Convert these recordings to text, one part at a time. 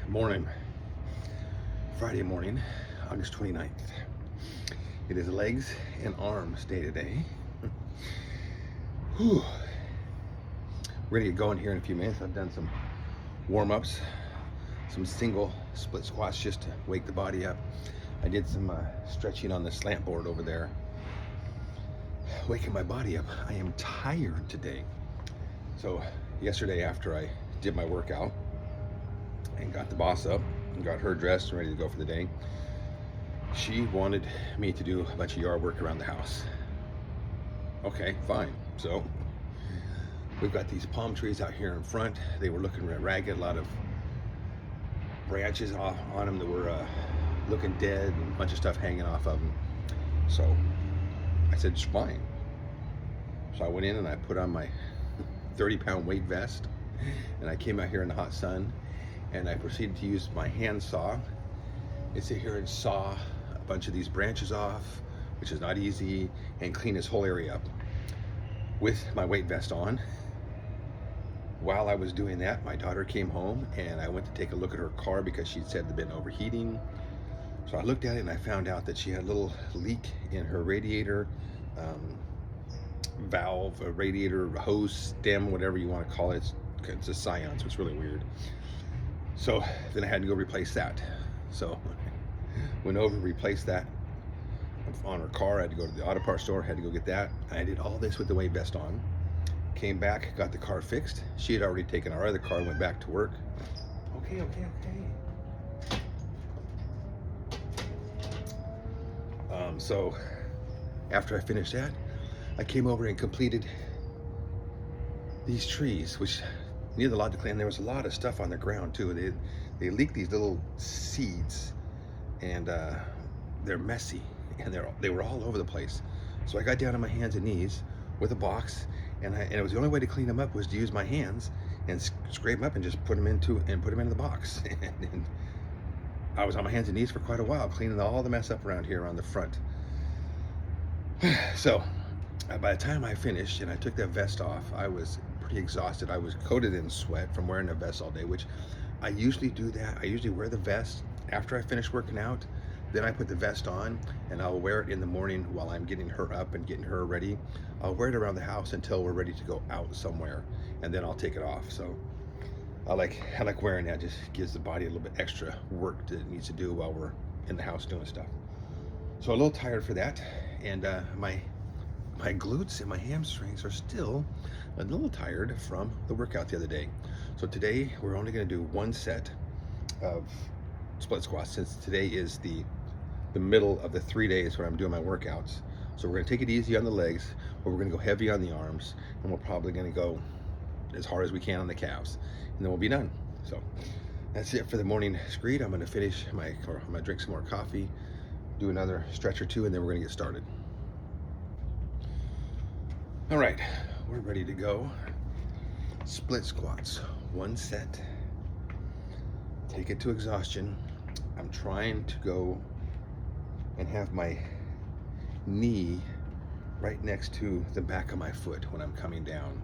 Morning, Friday morning, August 29th. It is legs and arms day today. Whew. We're gonna get going here in a few minutes. I've done some warm-ups, some single split squats just to wake the body up. I did some stretching on the slant board over there, waking my body up. I am tired today. So yesterday after I did my workout and got the boss up and got her dressed and ready to go for the day, she wanted me to do a bunch of yard work around the house. Okay, fine. So we've got these palm trees out here in front. They were looking ragged, a lot of branches off on them that were looking dead, and a bunch of stuff hanging off of them. So I said, it's fine. So I went in and I put on my 30-pound weight vest, and I came out here in the hot sun, and I proceeded to use my hand saw and sit here and saw a bunch of these branches off, which is not easy, and clean this whole area up with my weight vest on. While I was doing that, my daughter came home, and I went to take a look at her car because she'd said it'd been overheating. So I looked at it and I found out that she had a little leak in her radiator valve, a radiator hose stem, whatever you want to call it. It's a Scion, so it's really weird. So then I had to go replace that. So went over, replaced that on her car. I had to go to the auto parts store, had to go get that. I did all this with the weight vest on. Came back, got the car fixed. She had already taken our other car, went back to work. Okay. So after I finished that, I came over and completed these trees, which needed a lot to clean. There was a lot of stuff on the ground too. They leaked these little seeds, and they're messy, and they were all over the place. So I got down on my hands and knees with a box, and it was the only way to clean them up was to use my hands and scrape them up and just put them into the box. and I was on my hands and knees for quite a while, cleaning all the mess up around here on the front. So by the time I finished and I took that vest off, I was pretty exhausted. I was coated in sweat from wearing a vest all day, which I usually do that. I usually wear the vest after I finish working out. Then I put the vest on, and I'll wear it in the morning while I'm getting her up and getting her ready. I'll wear it around the house until we're ready to go out somewhere, and then I'll take it off. So I like wearing that. Just gives the body a little bit extra work that it needs to do while we're in the house doing stuff. So a little tired for that, and my glutes and my hamstrings are still a little tired from the workout the other day. So today we're only going to do one set of split squats, since today is the middle of the 3 days when I'm doing my workouts. So we're going to take it easy on the legs, but we're going to go heavy on the arms, and we're probably going to go as hard as we can on the calves, and then we'll be done. So that's it for the morning screed. I'm going to finish I'm going to drink some more coffee, do another stretch or two, and then we're going to get started. All right, we're ready to go. Split squats, one set. Take it to exhaustion. I'm trying to go and have my knee right next to the back of my foot when I'm coming down,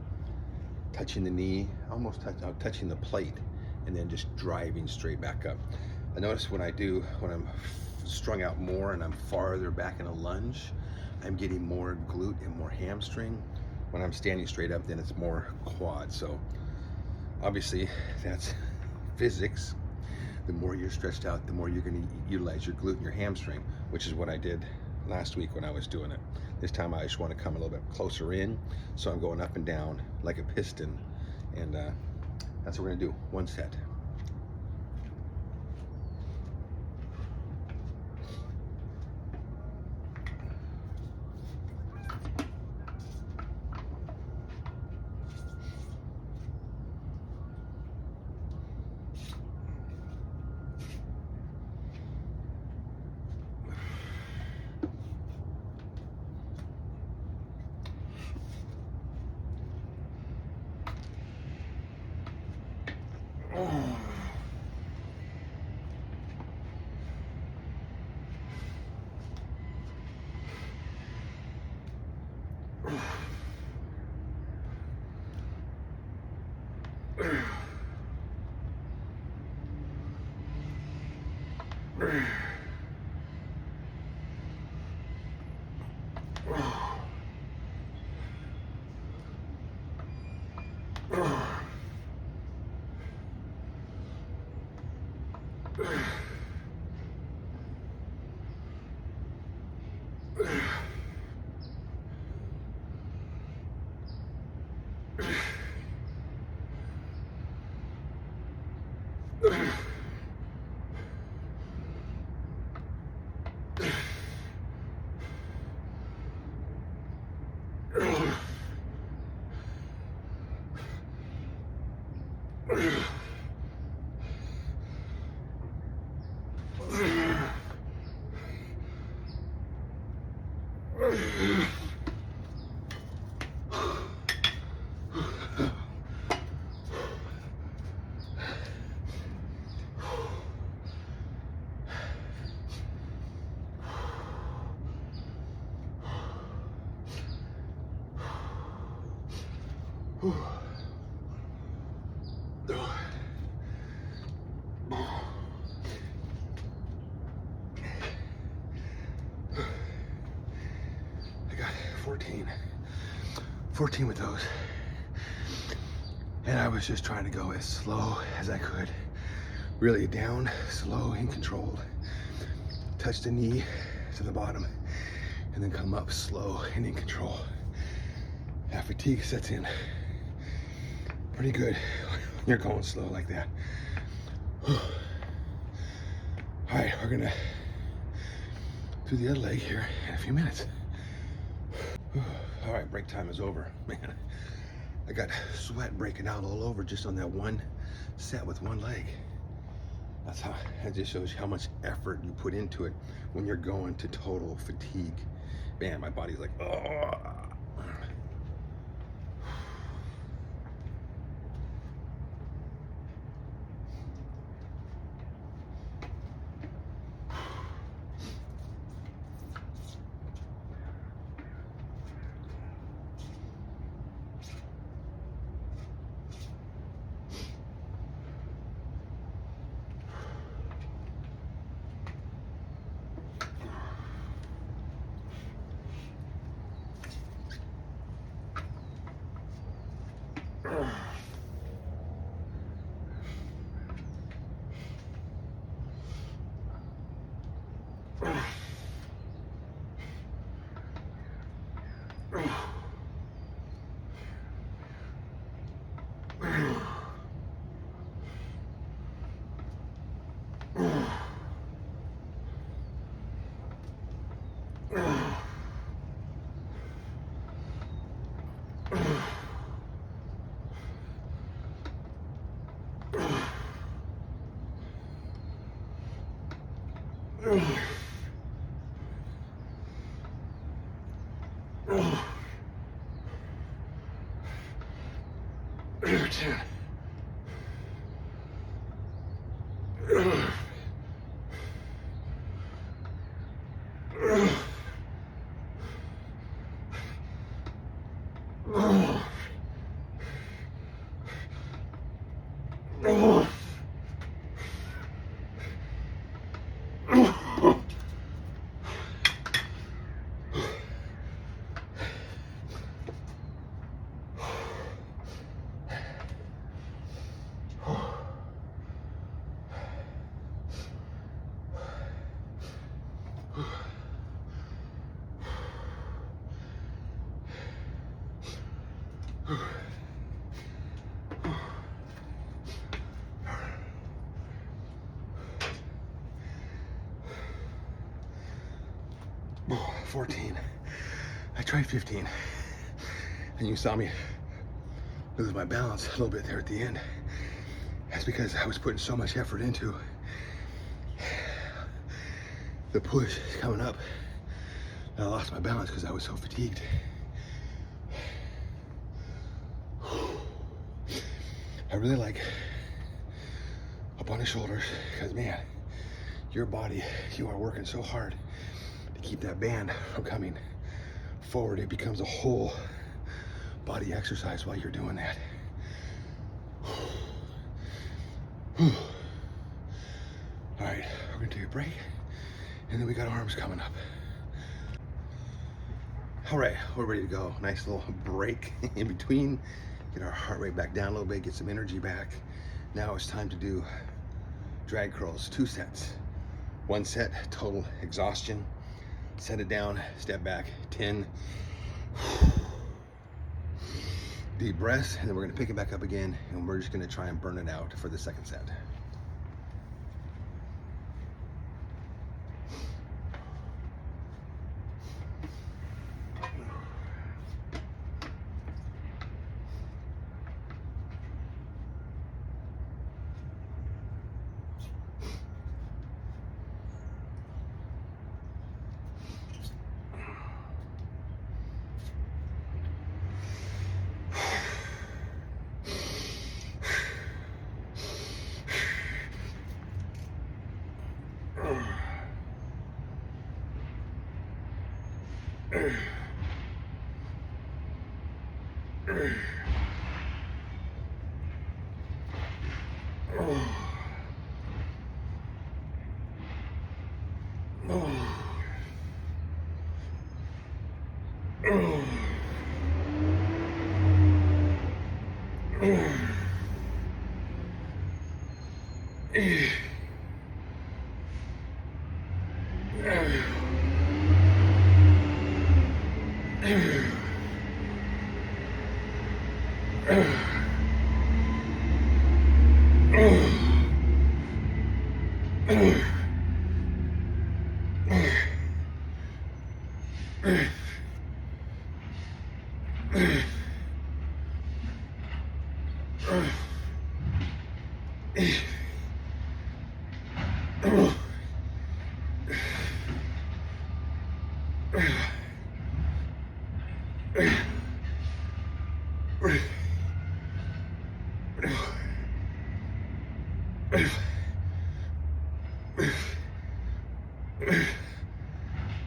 touching the knee, almost touching the plate, and then just driving straight back up. I notice when I'm strung out more and I'm farther back in a lunge, I'm getting more glute and more hamstring. When I'm standing straight up, then it's more quad. So obviously that's physics. The more you're stretched out, the more you're going to utilize your glute and your hamstring, which is what I did last week when I was doing it. This time I just want to come a little bit closer in, so I'm going up and down like a piston, and that's what we're going to do, one set. I got 14 with those. And I was just trying to go as slow as I could. Really down, slow and controlled. Touch the knee to the bottom and then come up slow and in control. That fatigue sets in pretty good when you're going slow like that. All right, we're gonna do the other leg here in a few minutes. All right, break time is over. Man, I got sweat breaking out all over just on that one set with one leg. That's how, it just shows you how much effort you put into it when you're going to total fatigue. Man, my body's like, oh. Oh, 14. I tried 15. And you saw me lose my balance a little bit there at the end. That's because I was putting so much effort into the push coming up. And I lost my balance because I was so fatigued. I really like up on the shoulders because, man, your body, you are working so hard to keep that band from coming forward. It becomes a whole body exercise while you're doing that. All right, we're gonna take a break and then we got arms coming up. All right, we're ready to go. Nice little break in between. Get our heart rate back down a little bit, get some energy back. Now it's time to do drag curls, 2 sets. 1 set, total exhaustion. Set it down, step back, 10. Deep breaths, and then we're gonna pick it back up again, and we're just gonna try and burn it out for the 2nd set.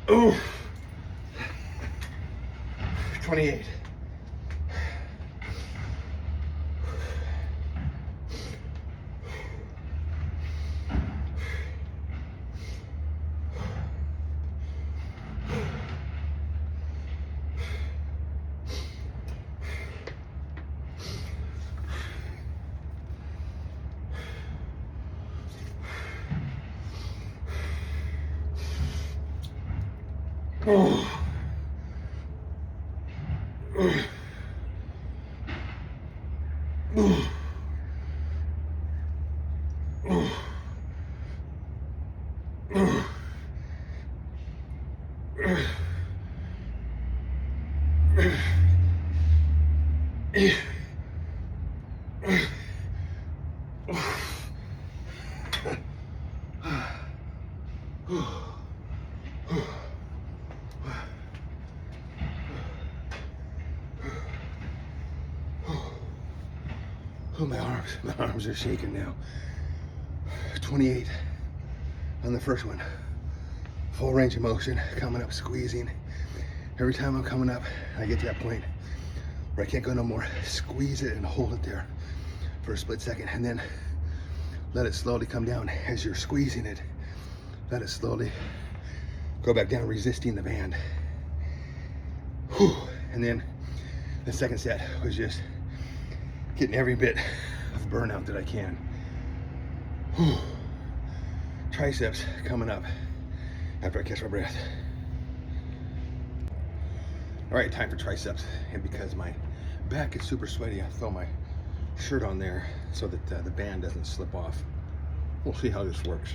Oh, 28. Oh. Oh, my arms are shaking now. 28 on the first one. Full range of motion, coming up, squeezing. Every time I'm coming up, I get to that point where I can't go no more. Squeeze it and hold it there for a split second, and then let it slowly come down. As you're squeezing it, let it slowly go back down, resisting the band. Whew. And then the second set was just getting every bit of burnout that I can. Whew. Triceps coming up after I catch my breath. All right, time for triceps. And because my back is super sweaty, I throw my shirt on there so that the band doesn't slip off. We'll see how this works.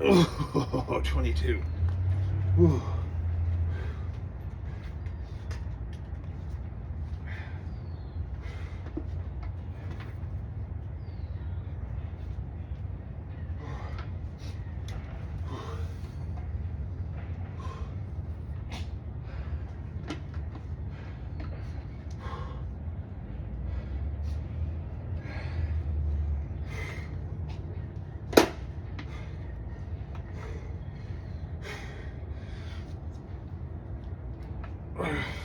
Oh, 22. Whew. Oh.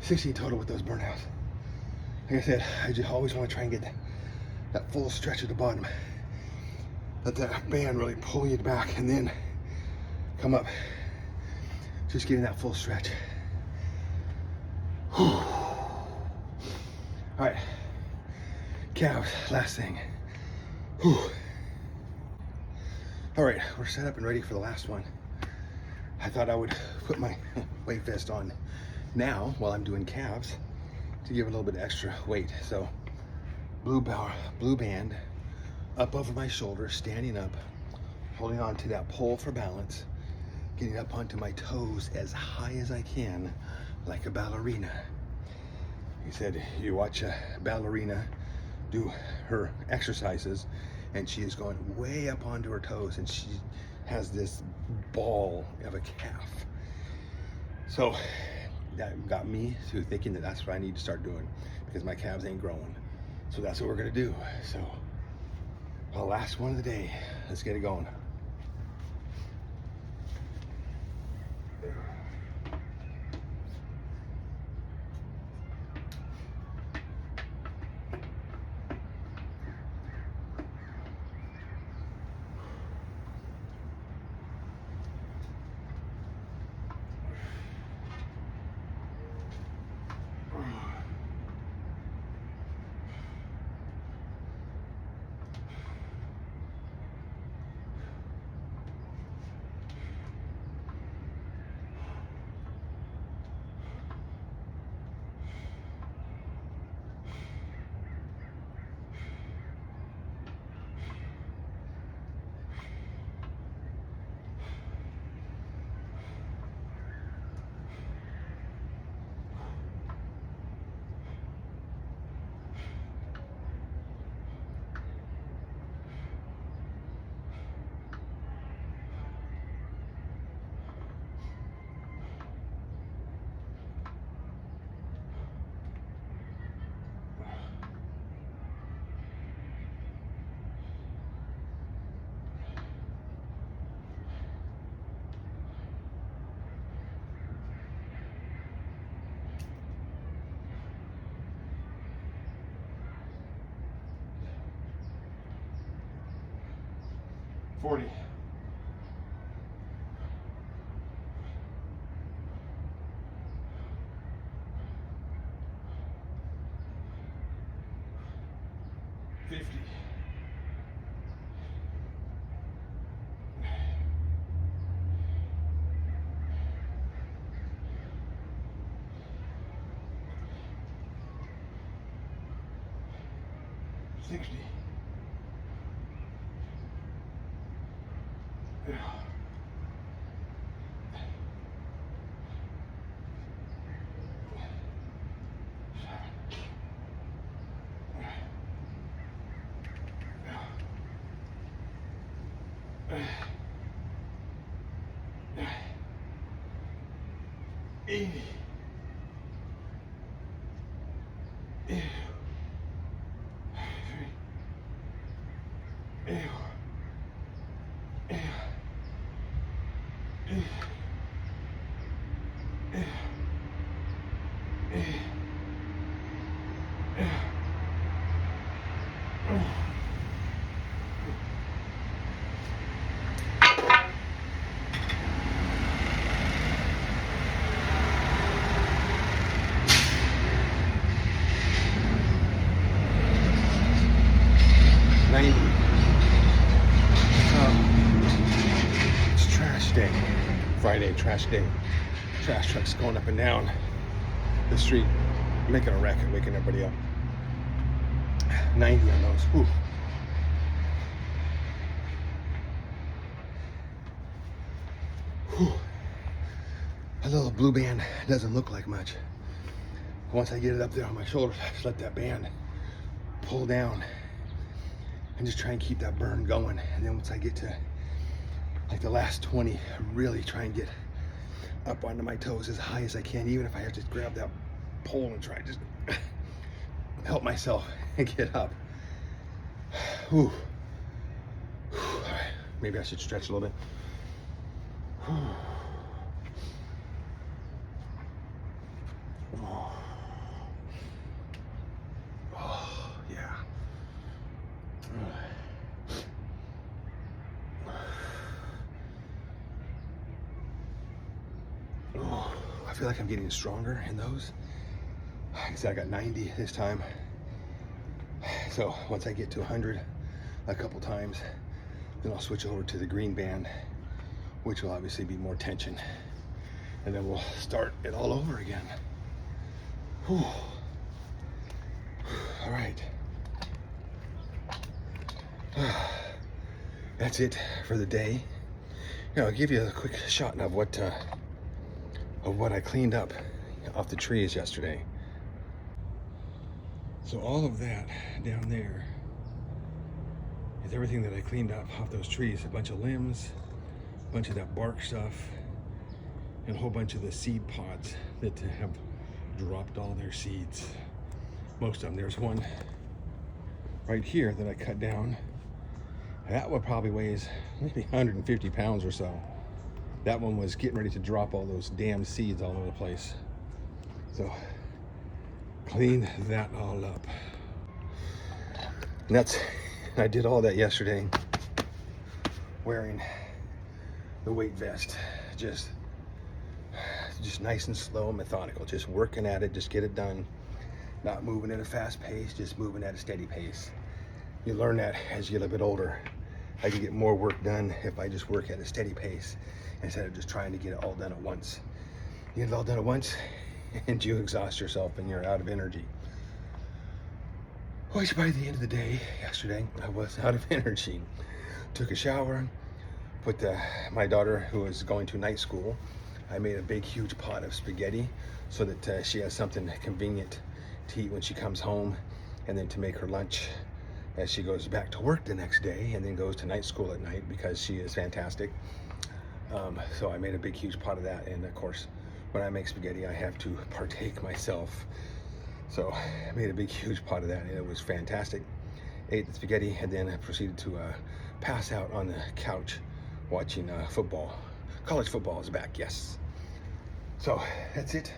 60 total with those burnouts. Like I said, I just always want to try and get that full stretch at the bottom. Let that band really pull you back and then come up. Just getting that full stretch. Whew. All right, calves, last thing. Whew. All right, we're set up and ready for the last one. I thought I would put my weight vest on now while I'm doing calves to give it a little bit extra weight. So blue band up over my shoulder, standing up, holding on to that pole for balance, getting up onto my toes as high as I can, like a ballerina. He said you watch a ballerina do her exercises and she is going way up onto her toes and she has this ball of a calf. So that got me to thinking that that's what I need to start doing because my calves ain't growing. So that's what we're gonna do. So the last one of the day, let's get it going. $40. 50. 60. Friday, trash day. Trash trucks going up and down the street, making a racket, waking everybody up. 90 on those. Whew. Whew. A little blue band doesn't look like much. Once I get it up there on my shoulders, I just let that band pull down and just try and keep that burn going. And then once I get to like the last 20, really try and get up onto my toes as high as I can, even if I have to grab that pole and try to just help myself and get up. Whew. Whew. All right. Maybe I should stretch a little bit. Whew. Oh, yeah. Oh, I feel like I'm getting stronger in those. Like I said, I got 90 this time. So once I get to 100 a couple times, then I'll switch over to the green band, which will obviously be more tension. And then we'll start it all over again. Whew. All right. That's it for the day. I'll give you a quick shot of what I cleaned up off the trees yesterday. So all of that down there is everything that I cleaned up off those trees. A bunch of limbs, a bunch of that bark stuff, and a whole bunch of the seed pods that have dropped all their seeds. Most of them. There's one right here that I cut down. That one probably weighs maybe 150 pounds or so. That one was getting ready to drop all those damn seeds all over the place. So clean that all up. And I did all that yesterday wearing the weight vest. Just nice and slow and methodical. Just working at it, just get it done. Not moving at a fast pace, just moving at a steady pace. You learn that as you get a bit older. I can get more work done if I just work at a steady pace instead of just trying to get it all done at once. You get it all done at once and you exhaust yourself and you're out of energy. Which by the end of the day, yesterday, I was out of energy. Took a shower, put my daughter, who was going to night school, I made a big, huge pot of spaghetti so that she has something convenient to eat when she comes home, and then to make her lunch as she goes back to work the next day and then goes to night school at night, because she is fantastic. So I made a big, huge pot of that. And of course, when I make spaghetti, I have to partake myself. So I made a big, huge pot of that, and it was fantastic. Ate the spaghetti, and then I proceeded to pass out on the couch watching football. College football is back, yes. So that's it.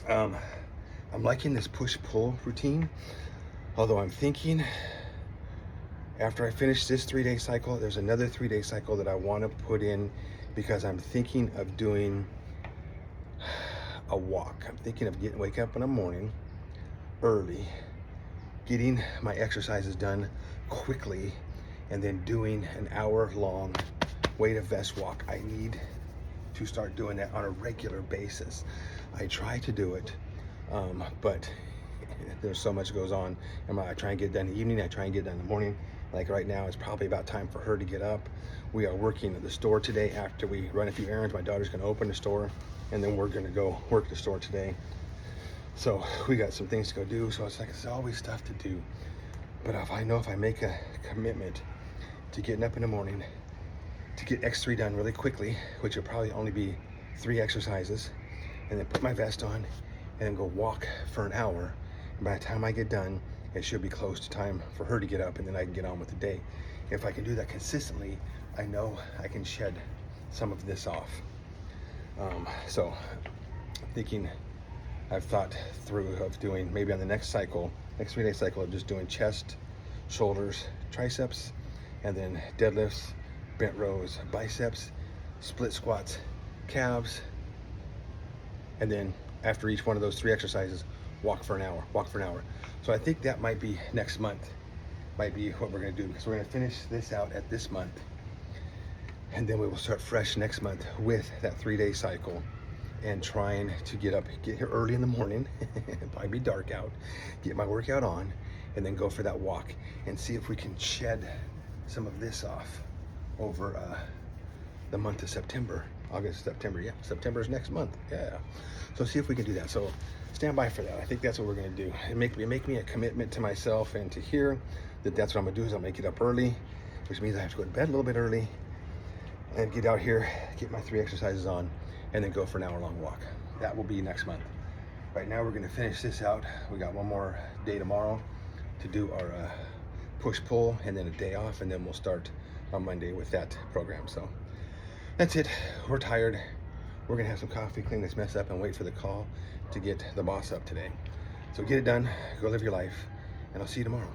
I'm liking this push-pull routine, although I'm thinking after I finish this 3-day cycle, there's another 3-day cycle that I want to put in, because I'm thinking of doing a walk. I'm thinking of wake up in the morning early, getting my exercises done quickly, and then doing an hour-long weighted vest walk. I need to start doing that on a regular basis. I try to do it, but there's so much goes on. I try and get it done in the evening, I try and get it done in the morning. Like right now, it's probably about time for her to get up. We are working at the store today. After we run a few errands, my daughter's gonna open the store, and then we're gonna go work the store today. So we got some things to go do. So it's like, it's always stuff to do. But if I make a commitment to getting up in the morning, to get X3 done really quickly, which will probably only be 3 exercises, and then put my vest on and then go walk for an hour. And by the time I get done, it should be close to time for her to get up, and then I can get on with the day. If I can do that consistently, I know I can shed some of this off. So thinking, I've thought through of doing maybe on the next cycle, next 3-day cycle, of just doing chest, shoulders, triceps, and then deadlifts, bent rows, biceps, split squats, calves, and then after each one of those 3 exercises, walk for an hour. So I think that might be next month, might be what we're gonna do, because we're gonna finish this out at this month. And then we will start fresh next month with that 3-day cycle, and trying to get here early in the morning, probably be dark out, get my workout on, and then go for that walk and see if we can shed some of this off over the month of September. August, September, yeah, September is next month, yeah. So see if we can do that. So stand by for that. I think that's what we're gonna do. And make me a commitment to myself and to here that that's what I'm gonna do, is I'll make it up early, which means I have to go to bed a little bit early and get out here, get my 3 exercises on, and then go for an hour-long walk. That will be next month. Right now we're gonna finish this out. We got one more day tomorrow to do our push-pull, and then a day off, and then we'll start on Monday with that program. So that's it. We're tired. We're gonna have some coffee, clean this mess up, and wait for the call to get the boss up today. So get it done, go live your life, and I'll see you tomorrow.